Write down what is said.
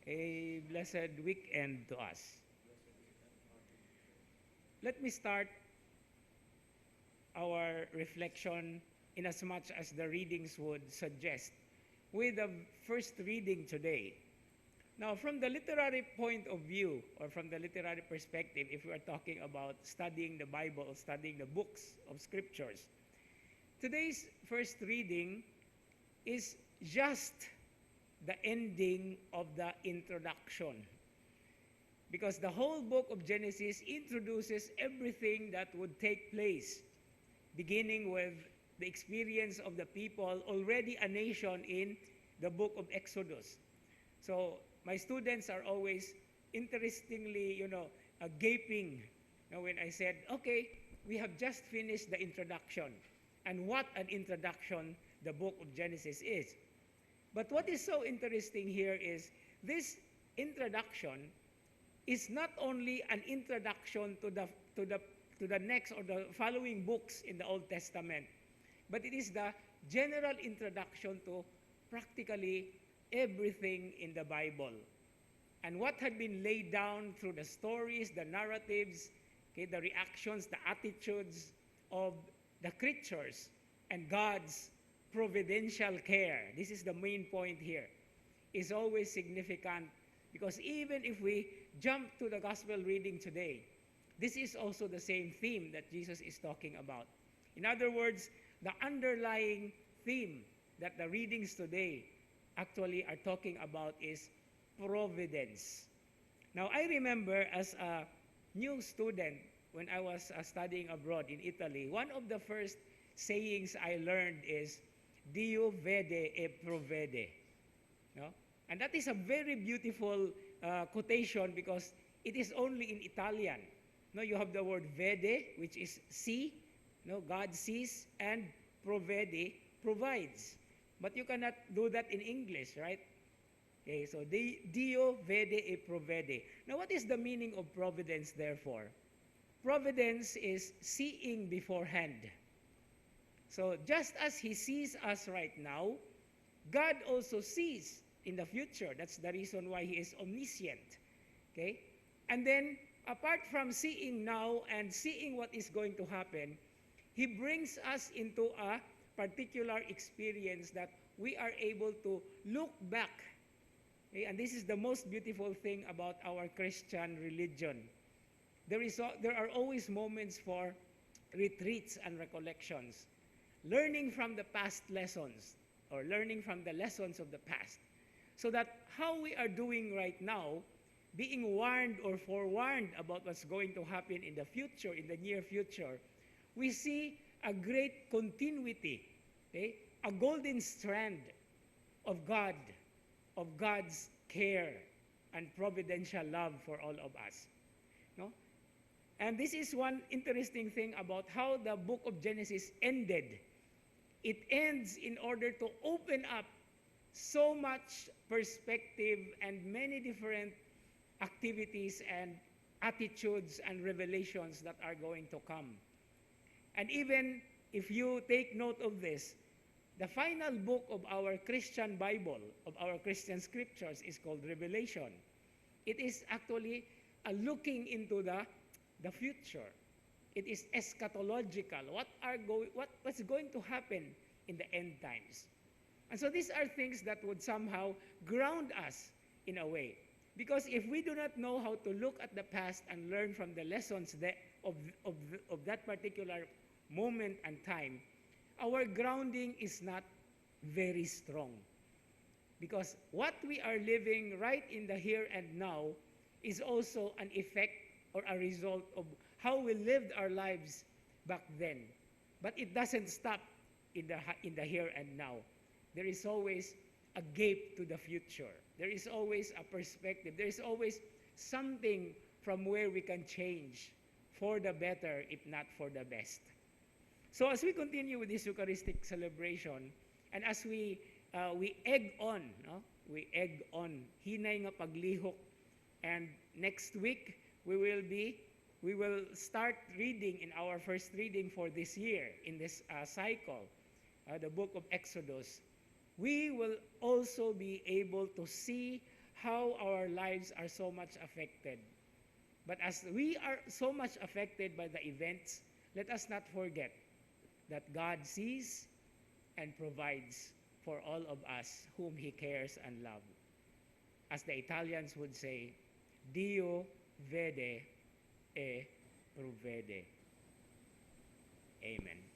A blessed weekend to us. Let me start our reflection in as much as the readings would suggest with the first reading today. Now, from the literary point of view, or from the literary perspective, if we are talking about studying the Bible, studying the books of scriptures, today's first reading is just the ending of the introduction. Because the whole book of Genesis introduces everything that would take place, beginning with the experience of the people, already a nation in the book of Exodus. So my students are always interestingly, gaping when I said, okay, we have just finished the introduction. And what an introduction the book of Genesis is. But what is so interesting here is this introduction is not only an introduction to the next or the following books in the Old Testament, but it is the general introduction to practically everything in the Bible. And what had been laid down through the stories, the narratives, the reactions, the attitudes of the creatures and God's providential care. This is the main point here. Is always significant because even if we jump to the gospel reading today, this is also the same theme that Jesus is talking about. In other words, the underlying theme that the readings today actually are talking about is providence. Now, I remember as a new student when I was studying abroad in Italy, one of the first sayings I learned is, Dio vede e provvede. No? And that is a very beautiful quotation because it is only in Italian. No, you have the word vede, which is see, no, God sees, and provvede, provides. But you cannot do that in English, right? Okay, so Dio vede e provvede. Now, what is the meaning of providence, therefore? Providence is seeing beforehand. So just as He sees us right now, God also sees in the future. That's the reason why He is omniscient. Okay? And then, apart from seeing now and seeing what is going to happen, He brings us into a particular experience that we are able to look back. Okay? And this is the most beautiful thing about our Christian religion. There are always moments for retreats and recollections. Learning from the past lessons, or learning from the lessons of the past, so that how we are doing right now, being warned or forewarned about what's going to happen in the future, in the near future, we see a great continuity, okay? A golden strand of God, of God's care and providential love for all of us. No? And this is one interesting thing about how the book of Genesis ended. It ends in order to open up so much perspective and many different activities and attitudes and revelations that are going to come. And even if you take note of this, the final book of our Christian Bible, of our Christian scriptures, is called Revelation. It is actually a looking into the future. It is eschatological. What's going to happen in the end times? And so these are things that would somehow ground us in a way. Because if we do not know how to look at the past and learn from the lessons of that particular moment and time, our grounding is not very strong. Because what we are living right in the here and now is also an effect or a result of how we lived our lives back then. But it doesn't stop in the here and now. There is always a gap to the future. There is always a perspective. There is always something from where we can change for the better, if not for the best. So as we continue with this Eucharistic celebration, and as we egg on, no? We egg on, hinay nga paglihok, and next week we will start reading in our first reading for this year, in this cycle, the book of Exodus. We will also be able to see how our lives are so much affected. But as we are so much affected by the events, let us not forget that God sees and provides for all of us whom He cares and loves. As the Italians would say, Dio vede e provvede. Amen.